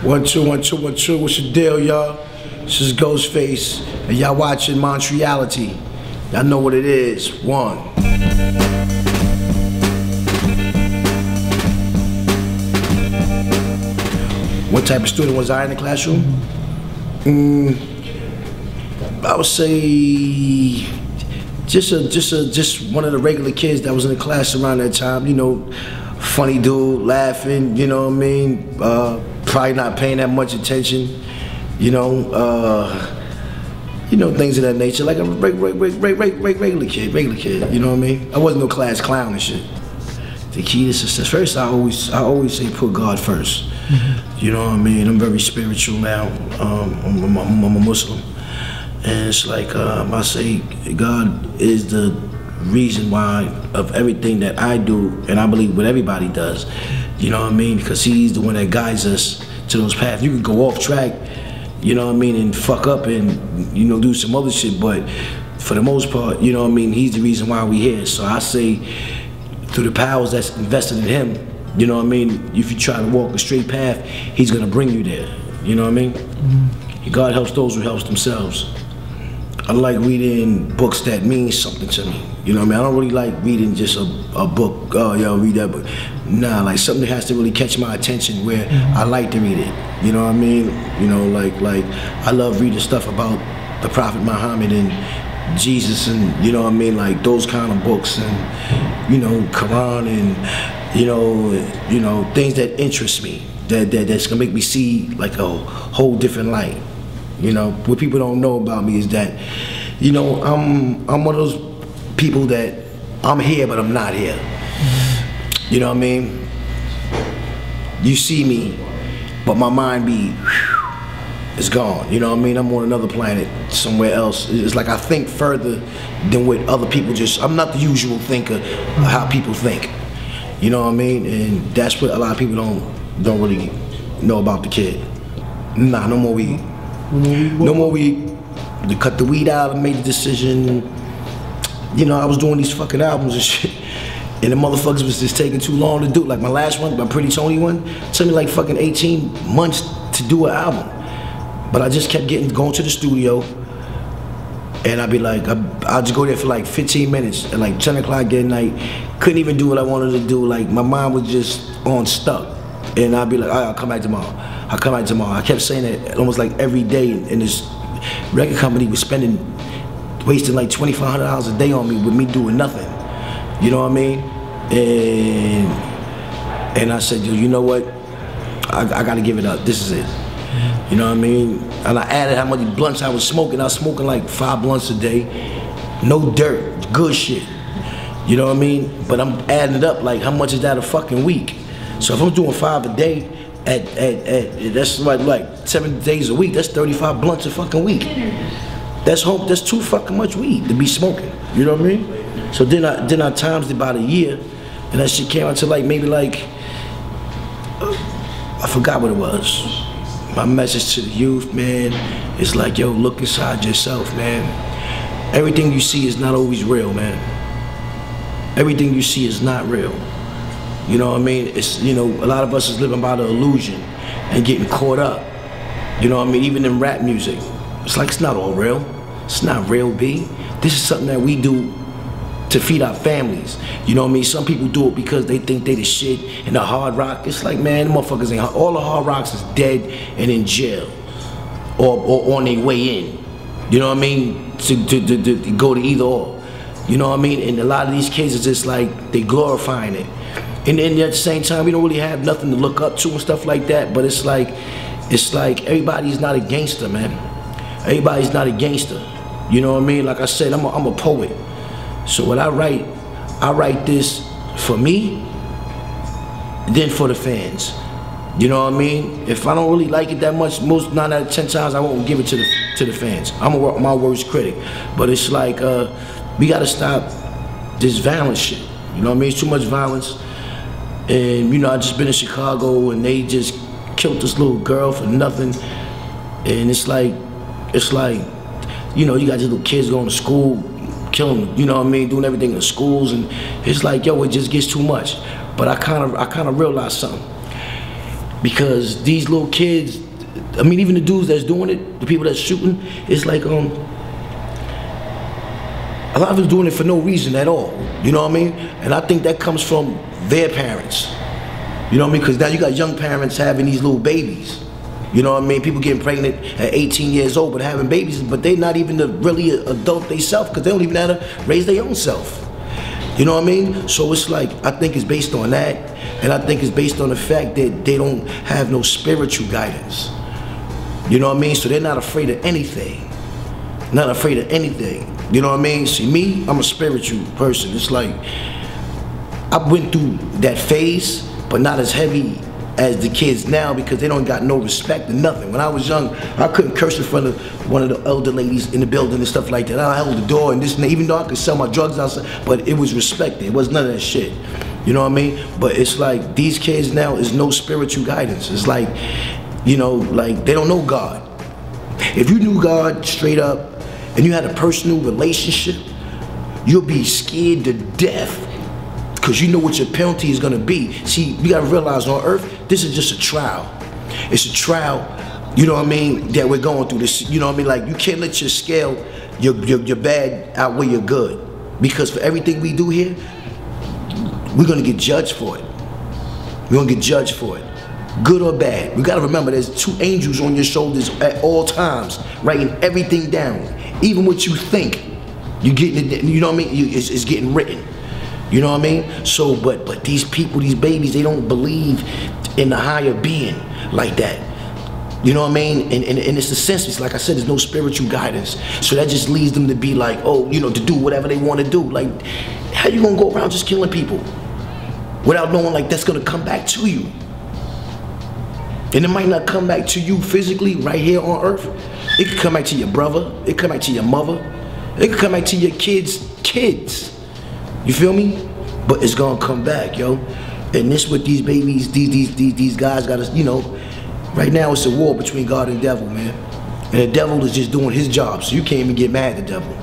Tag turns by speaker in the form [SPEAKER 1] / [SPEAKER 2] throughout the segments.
[SPEAKER 1] 1 2 1 2 1 2. What's the deal, y'all? This is Ghostface, and y'all watching Montreality. Y'all know what it is. One. What type of student was I in the classroom? I would say just one of the regular kids that was in the class around that time. You know, funny dude, laughing. You know what I mean? Probably not paying that much attention. You know, things of that nature. Like a regular kid. You know what I mean? I wasn't no class clown and shit. The key to success. First, I always say put God first. You know what I mean? I'm very spiritual now. I'm a Muslim, and it's like I say, God is the reason why of everything that I do, and I believe what everybody does. You know what I mean? Because He's the one that guides us to those paths. You can go off track, you know what I mean, and fuck up and do some other shit, but for the most part, you know what I mean, He's the reason why we're here. So I say, through the powers that's invested in Him, you know what I mean, if you try to walk a straight path, He's gonna bring you there. You know what I mean? God helps those who helps themselves. I like reading books that mean something to me. You know what I mean? I don't really like reading just a book, oh, yo, read that book. Nah, like something that has to really catch my attention where I like to read it. You know what I mean? You know, like I love reading stuff about the Prophet Muhammad and Jesus and, you know what I mean, like those kind of books and, Quran and, things that interest me, that's gonna make me see like a whole different light. You know, what people don't know about me is that, I'm one of those people that I'm here, but I'm not here. You know what I mean? You see me, but my mind it's gone. You know what I mean? I'm on another planet, somewhere else. It's like I think further than what other people I'm not the usual thinker of how people think. You know what I mean? And that's what a lot of people don't really know about the kid. Nah, no more weed. No more weed. They cut the weed out and made the decision. I was doing these fucking albums and shit, and the motherfuckers was just taking too long to do. Like my last one, my Pretty Tony one, took me like fucking 18 months to do an album. But I just kept going to the studio, and I'd be like, I'd just go there for like 15 minutes at like 10 o'clock at night. Couldn't even do what I wanted to do. Like my mind was just on stuck. And I'd be like, all right, I'll come back tomorrow. I'll come back tomorrow. I kept saying that almost like every day, and this record company was wasting like $2,500 a day on me with me doing nothing. You know what I mean? And I said, yo, you know what? I gotta give it up. This is it. You know what I mean? And I added how many blunts I was smoking. I was smoking like 5 blunts a day. No dirt, good shit. You know what I mean? But I'm adding it up, like how much is that a fucking week? So if I'm doing 5 a day, that's like 7 days a week, that's 35 blunts a fucking week. That's too fucking much weed to be smoking. You know what I mean? So then I times it about a year, and that shit came out to like maybe like, I forgot what it was. My message to the youth, man, is like, yo, look inside yourself, man. Everything you see is not always real, man. Everything you see is not real. You know what I mean? It's, a lot of us is living by the illusion and getting caught up. You know what I mean? Even in rap music. It's like, it's not all real. It's not real, B. This is something that we do to feed our families. You know what I mean? Some people do it because they think they the shit and the hard rock. It's like, man, the motherfuckers ain't, all the hard rocks is dead and in jail or on their way in. You know what I mean? To go to either or. You know what I mean? And a lot of these cases, it's like they glorifying it. And then at the same time, we don't really have nothing to look up to and stuff like that. But it's like everybody's not a gangster, man. Everybody's not a gangster. You know what I mean? Like I said, I'm a poet. So when I write this for me, then for the fans. You know what I mean? If I don't really like it that much, 9 out of 10 times I won't give it to the fans. I'm my worst critic. But it's like we gotta stop this violent shit. You know what I mean? It's too much violence. And I just been in Chicago and they just killed this little girl for nothing. And it's like, you got these little kids going to school, killing, you know what I mean, doing everything in schools, and it's like, yo, it just gets too much. But I kind of realized something. Because these little kids, I mean, even the dudes that's doing it, the people that's shooting, it's like, a lot of them doing it for no reason at all. You know what I mean? And I think that comes from their parents. You know what I mean? Because now you got young parents having these little babies. You know what I mean? People getting pregnant at 18 years old but having babies, but they're not even really adult themselves because they don't even know how to raise their own self. You know what I mean? So it's like, I think it's based on that, and I think it's based on the fact that they don't have no spiritual guidance. You know what I mean? So they're not afraid of anything. Not afraid of anything. You know what I mean? See, me, I'm a spiritual person. It's like, I went through that phase, but not as heavy as the kids now because they don't got no respect or nothing. When I was young, I couldn't curse in front of one of the elder ladies in the building and stuff like that. I held the door and this and that, even though I could sell my drugs outside, but it was respected. It was none of that shit. You know what I mean? But it's like, these kids now is no spiritual guidance. It's like, you know, like they don't know God. If you knew God straight up and you had a personal relationship, you'll be scared to death because you know what your penalty is gonna be. See, you gotta realize on earth, this is just a trial. It's a trial, you know what I mean, that we're going through this, you know what I mean? Like, you can't let your scale, your bad outweigh your good. Because for everything we do here, we're gonna get judged for it. We're gonna get judged for it. Good or bad. We gotta remember there's two angels on your shoulders at all times, writing everything down. Even what you think, you're getting it, you know what I mean? It's getting written. You know what I mean? So, but these people, these babies, they don't believe in the higher being like that. You know what I mean? And it's the senses, like I said, there's no spiritual guidance. So that just leads them to be like, oh, you know, to do whatever they want to do. Like, how you gonna go around just killing people without knowing like that's gonna come back to you? And it might not come back to you physically right here on earth. It could come back to your brother. It could come back to your mother. It could come back to your kids' kids. You feel me? But it's gonna come back, yo. And this what these babies, these guys gotta, you know, right now it's a war between God and devil, man. And the devil is just doing his job, so you can't even get mad at the devil.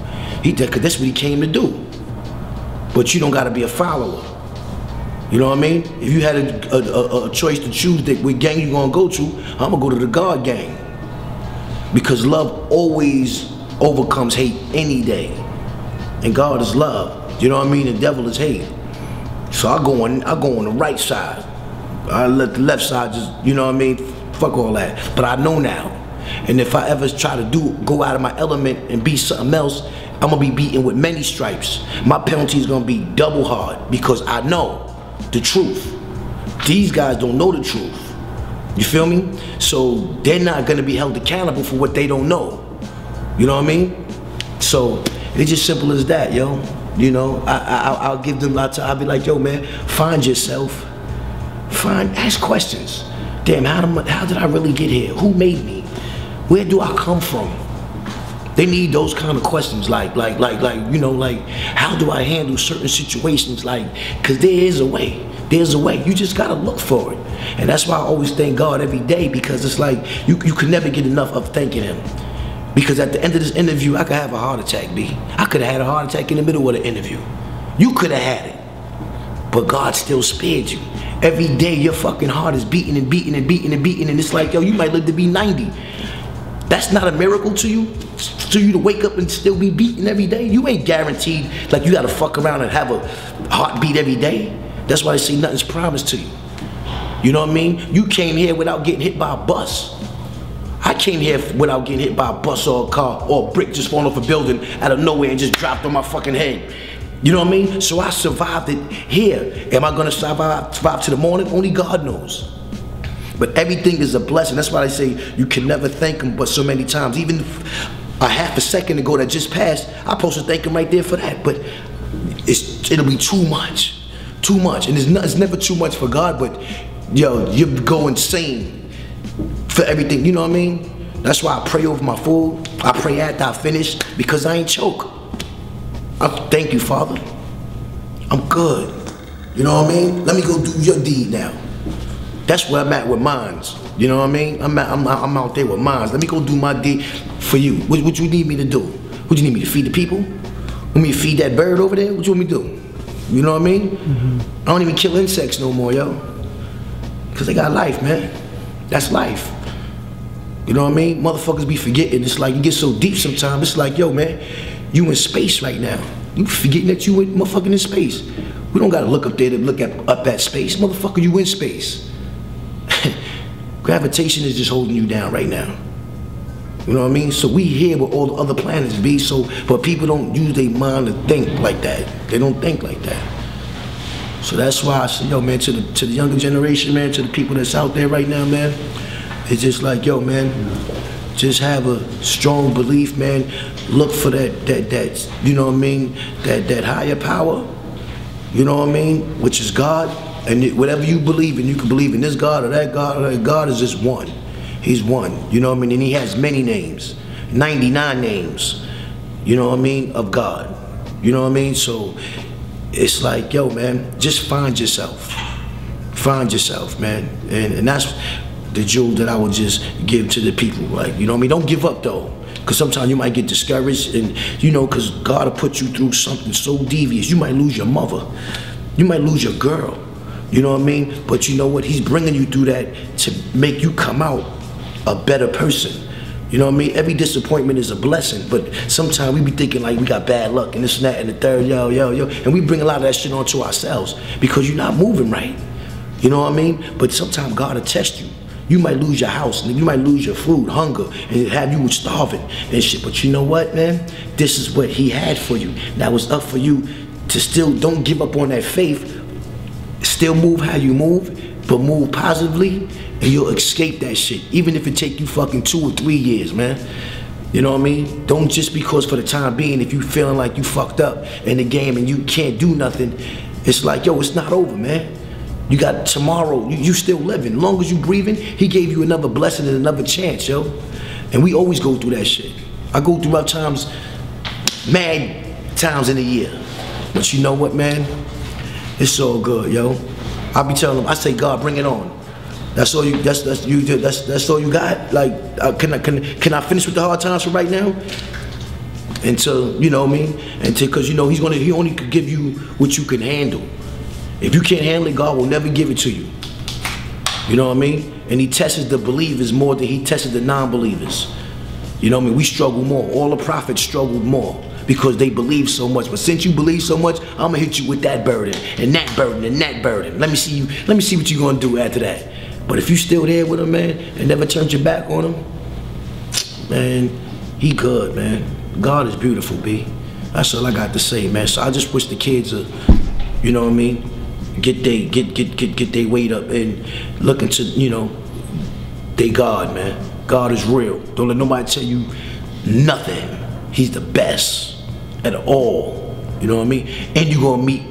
[SPEAKER 1] Cause that's what he came to do. But you don't gotta be a follower. You know what I mean? If you had a choice to choose that what gang you gonna go to, I'm gonna go to the God gang. Because love always overcomes hate any day. And God is love. You know what I mean? The devil is hate. So I go on the right side. I let the left side just, you know what I mean? Fuck all that. But I know now. And if I ever try to go out of my element and be something else, I'm gonna be beaten with many stripes. My penalty is gonna be double hard because I know the truth. These guys don't know the truth. You feel me? So they're not gonna be held accountable for what they don't know. You know what I mean? So it's just simple as that, yo. You know, I'll give them lots of, I'll be like, yo, man, find yourself. Ask questions. Damn, how did I really get here? Who made me? Where do I come from? They need those kind of questions, like, you know, like, how do I handle certain situations? Like, cause there is a way. There's a way. You just gotta look for it. And that's why I always thank God every day, because it's like, you can never get enough of thanking him. Because at the end of this interview, I could have a heart attack, B. I could have had a heart attack in the middle of the interview. You could have had it. But God still spared you. Every day your fucking heart is beating and beating and beating and beating, and it's like, yo, you might live to be 90. That's not a miracle to you? To you to wake up and still be beating every day? You ain't guaranteed, like you gotta fuck around and have a heartbeat every day. That's why they say nothing's promised to you. You know what I mean? You came here without getting hit by a bus. I came here without getting hit by a bus or a car or a brick just falling off a building out of nowhere and just dropped on my fucking head. You know what I mean? So I survived it here. Am I gonna survive to the morning? Only God knows. But everything is a blessing. That's why I say you can never thank him but so many times. Even a half a second ago that just passed, I'm supposed to thank him right there for that. But it'll be too much. Too much. And it's never too much for God, but yo, you go insane for everything, you know what I mean? That's why I pray over my food. I pray after I finish because I ain't choke. Thank you, Father. I'm good. You know what I mean? Let me go do your deed now. That's where I'm at with mines. You know what I mean? I'm out there with mines. Let me go do my deed for you. What you need me to do? What you need me to feed the people? Want me to feed that bird over there? What you want me to do? You know what I mean? I don't even kill insects no more, yo. Because they got life, man. That's life. You know what I mean? Motherfuckers be forgetting. It's like you get so deep sometimes. It's like, yo, man, you in space right now. You forgetting that you motherfucking in space. We don't gotta look up there to look up at space. Motherfucker, you in space. Gravitation is just holding you down right now. You know what I mean? So we here with all the other planets be, but people don't use their mind to think like that. They don't think like that. So that's why I say, yo, man, to the younger generation, man, to the people that's out there right now, man, it's just like, yo, man, just have a strong belief, man. Look for that you know what I mean, that higher power, you know what I mean, which is God. And whatever you believe in, you can believe in this God or that God, or that God is just one. He's one, you know what I mean? And he has many names, 99 names, you know what I mean, of God. You know what I mean? So it's like, yo, man, just find yourself. Find yourself, man. And that's the jewel that I would just give to the people. Like, you know what I mean? Don't give up, though. Because sometimes you might get discouraged and, you know, because God will put you through something so devious. You might lose your mother. You might lose your girl. You know what I mean? But you know what? He's bringing you through that to make you come out a better person. You know what I mean? Every disappointment is a blessing, but sometimes we be thinking like we got bad luck and this and that and the third, yo, and we bring a lot of that shit onto ourselves because you're not moving right. You know what I mean? But sometimes God will test you. You might lose your house, and you might lose your food, hunger, and have you starving and shit. But you know what, man? This is what he had for you. That was up for you to still don't give up on that faith. Still move how you move, but move positively, and you'll escape that shit. Even if it take you fucking 2 or 3 years, man. You know what I mean? Don't just because for the time being, if you feeling like you fucked up in the game and you can't do nothing, it's like, yo, it's not over, man. You got tomorrow, you still living. As long as you breathing, he gave you another blessing and another chance, yo. And we always go through that shit. I go through rough times, mad times in a year. But you know what, man? It's all good, yo. I be telling them, I say, God, bring it on. That's all you. That's all you got. Like, can I finish with the hard times for right now? Until, you know what I mean? Until, cause you know he only could give you what you can handle. If you can't handle it, God will never give it to you. You know what I mean? And he tests the believers more than he tested the non-believers. You know what I mean? We struggle more. All the prophets struggled more because they believe so much. But since you believe so much, I'm gonna hit you with that burden and that burden and that burden. Let me see you. Let me see what you're gonna do after that. But if you still there with him, man, and never turned your back on him, man, he good, man. God is beautiful, B. That's all I got to say, man. So I just wish the kids are, you know what I mean, get their weight up and look into, you know, they God, man. God is real. Don't let nobody tell you nothing. He's the best at all. You know what I mean? And you're gonna meet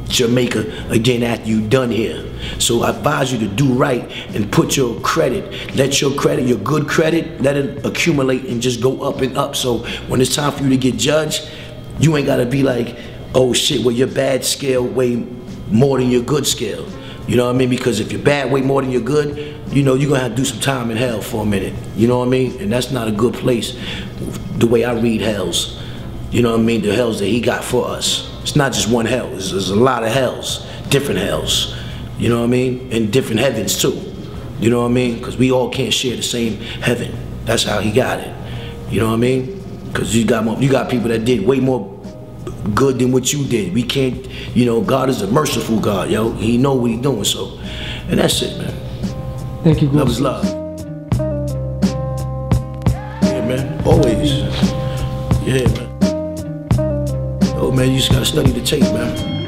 [SPEAKER 1] Jamaica again after you done here. So I advise you to do right and put your credit, let your credit, your good credit, let it accumulate and just go up and up. So when it's time for you to get judged, you ain't gotta be like, oh shit, well your bad scale weigh more than your good scale. You know what I mean? Because if your bad weigh more than your good, you know, you're gonna have to do some time in hell for a minute. You know what I mean? And that's not a good place, the way I read hells. You know what I mean? The hells that he got for us. It's not just one hell, there's a lot of hells, different hells. You know what I mean? And different heavens too. You know what I mean? Because we all can't share the same heaven. That's how he got it. You know what I mean? Because you got people that did way more good than what you did. We can't, you know, God is a merciful God, yo. He know what he doing, so. And that's it, man.
[SPEAKER 2] Thank you,
[SPEAKER 1] Love is love. Yeah, man. Always. Yeah, man. Oh, man, you just gotta study the tape, man.